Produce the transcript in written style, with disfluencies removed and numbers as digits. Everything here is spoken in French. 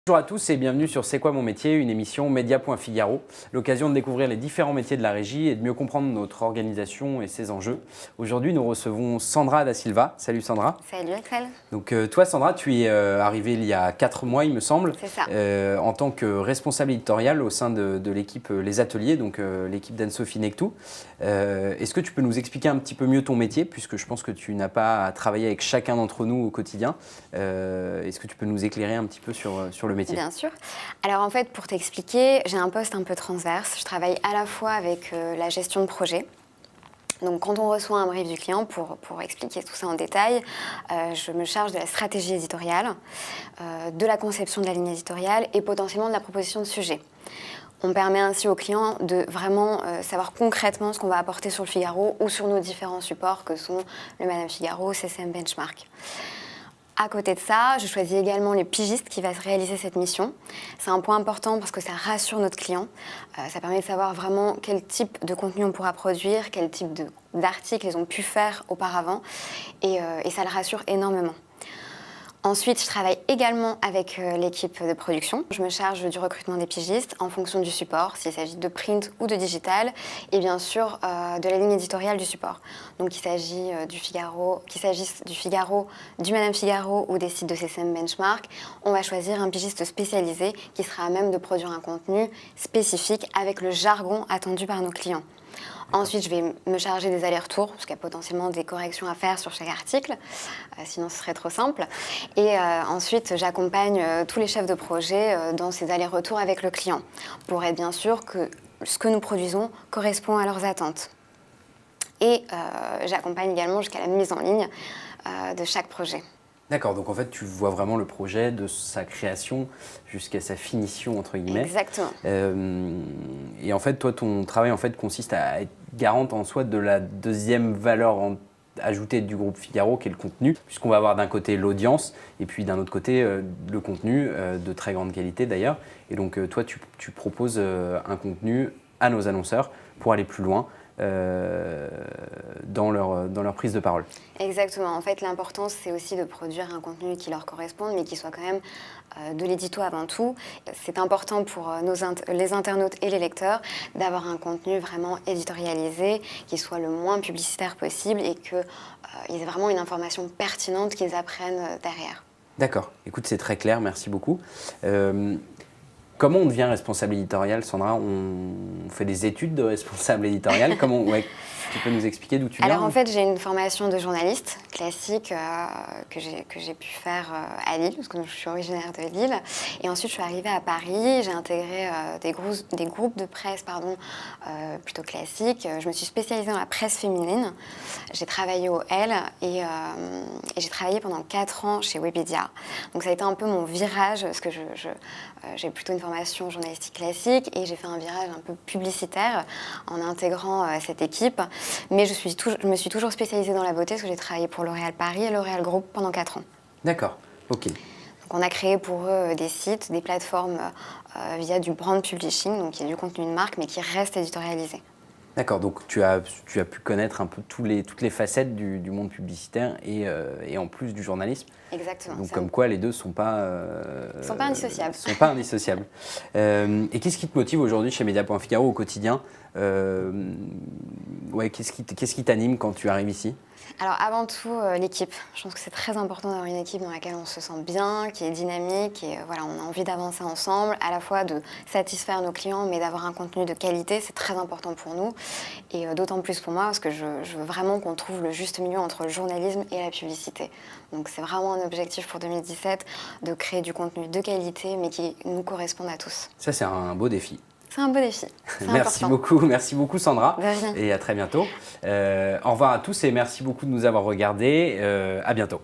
Bonjour à tous et bienvenue sur C'est quoi mon métier, une émission Média.Figaro, l'occasion de découvrir les différents métiers de la régie et de mieux comprendre notre organisation et ses enjeux. Aujourd'hui, nous recevons Sandra Da Silva. Salut Sandra. Salut Axel. Donc toi Sandra, tu es arrivée il y a 4 mois il me semble, C'est ça. En tant que responsable éditoriale au sein de l'équipe Les Ateliers, donc l'équipe d'Anne-Sophie Nectou. Est-ce que tu peux nous expliquer un petit peu mieux ton métier, puisque je pense que tu n'as pas à travailler avec chacun d'entre nous au quotidien. Est-ce que tu peux nous éclairer un petit peu sur le métier? Bien sûr. Alors en fait, pour t'expliquer, j'ai un poste un peu transverse. Je travaille à la fois avec la gestion de projet. Donc quand on reçoit un brief du client, pour expliquer tout ça en détail, je me charge de la stratégie éditoriale, de la conception de la ligne éditoriale et potentiellement de la proposition de sujet. On permet ainsi aux clients de vraiment savoir concrètement ce qu'on va apporter sur le Figaro ou sur nos différents supports que sont le Madame Figaro, CCM Benchmark. À côté de ça, je choisis également les pigistes qui vont réaliser cette mission. C'est un point important parce que ça rassure notre client. Ça permet de savoir vraiment quel type de contenu on pourra produire, quel type d'articles ils ont pu faire auparavant. Et ça le rassure énormément. Ensuite, je travaille également avec l'équipe de production. Je me charge du recrutement des pigistes en fonction du support, s'il s'agit de print ou de digital, et bien sûr de la ligne éditoriale du support. Donc qu'il s'agisse du Figaro, du Madame Figaro ou des sites de CCM Benchmark, on va choisir un pigiste spécialisé qui sera à même de produire un contenu spécifique avec le jargon attendu par nos clients. Ensuite, je vais me charger des allers-retours, parce qu'il y a potentiellement des corrections à faire sur chaque article, sinon ce serait trop simple. Et ensuite, j'accompagne tous les chefs de projet dans ces allers-retours avec le client, pour être bien sûr que ce que nous produisons correspond à leurs attentes. Et j'accompagne également jusqu'à la mise en ligne de chaque projet. D'accord, donc en fait tu vois vraiment le projet de sa création jusqu'à sa finition entre guillemets. Exactement. Et en fait toi ton travail en fait consiste à être garante en soi de la deuxième valeur ajoutée du groupe Figaro qui est le contenu, puisqu'on va avoir d'un côté l'audience et puis d'un autre côté le contenu de très grande qualité d'ailleurs. Et donc toi tu proposes un contenu à nos annonceurs pour aller plus loin. Dans leur prise de parole. Exactement. En fait, l'important, c'est aussi de produire un contenu qui leur corresponde, mais qui soit quand même de l'édito avant tout. C'est important pour les internautes et les lecteurs d'avoir un contenu vraiment éditorialisé, qui soit le moins publicitaire possible et qu'ils aient vraiment une information pertinente qu'ils apprennent derrière. D'accord. Écoute, c'est très clair. Merci beaucoup. Comment on devient responsable éditorial, Sandra? On fait des études de responsable éditorial. Tu peux nous expliquer d'où tu viens? Alors en fait, j'ai une formation de journaliste classique que j'ai pu faire à Lille, parce que je suis originaire de Lille. Et ensuite, je suis arrivée à Paris, j'ai intégré des groupes de presse plutôt classiques. Je me suis spécialisée dans la presse féminine. J'ai travaillé au L et j'ai travaillé pendant 4 ans chez Webedia. Donc ça a été un peu mon virage, parce que j'ai plutôt une formation journalistique classique et j'ai fait un virage un peu publicitaire en intégrant cette équipe. Mais je me suis toujours spécialisée dans la beauté parce que j'ai travaillé pour L'Oréal Paris et L'Oréal Group pendant 4 ans. D'accord, ok. Donc on a créé pour eux des sites, des plateformes via du brand publishing, donc qui est du contenu de marque mais qui reste éditorialisé. D'accord, donc tu as pu connaître un peu toutes les facettes du monde publicitaire et en plus du journalisme. Exactement. Donc comme quoi les deux ne sont pas indissociables. Sont pas indissociables. Et qu'est-ce qui te motive aujourd'hui chez Média.Figaro au quotidien? Qu'est-ce qui t'anime quand tu arrives ici? Alors avant tout, l'équipe. Je pense que c'est très important d'avoir une équipe dans laquelle on se sent bien, qui est dynamique et voilà, on a envie d'avancer ensemble, à la fois de satisfaire nos clients, mais d'avoir un contenu de qualité, c'est très important pour nous. Et d'autant plus pour moi, parce que je veux vraiment qu'on trouve le juste milieu entre le journalisme et la publicité. Donc c'est vraiment un objectif pour 2017, de créer du contenu de qualité, mais qui nous corresponde à tous. Ça, c'est un beau défi. C'est un beau défi. Merci beaucoup Sandra. Et à très bientôt. Au revoir à tous et merci beaucoup de nous avoir regardés. À bientôt.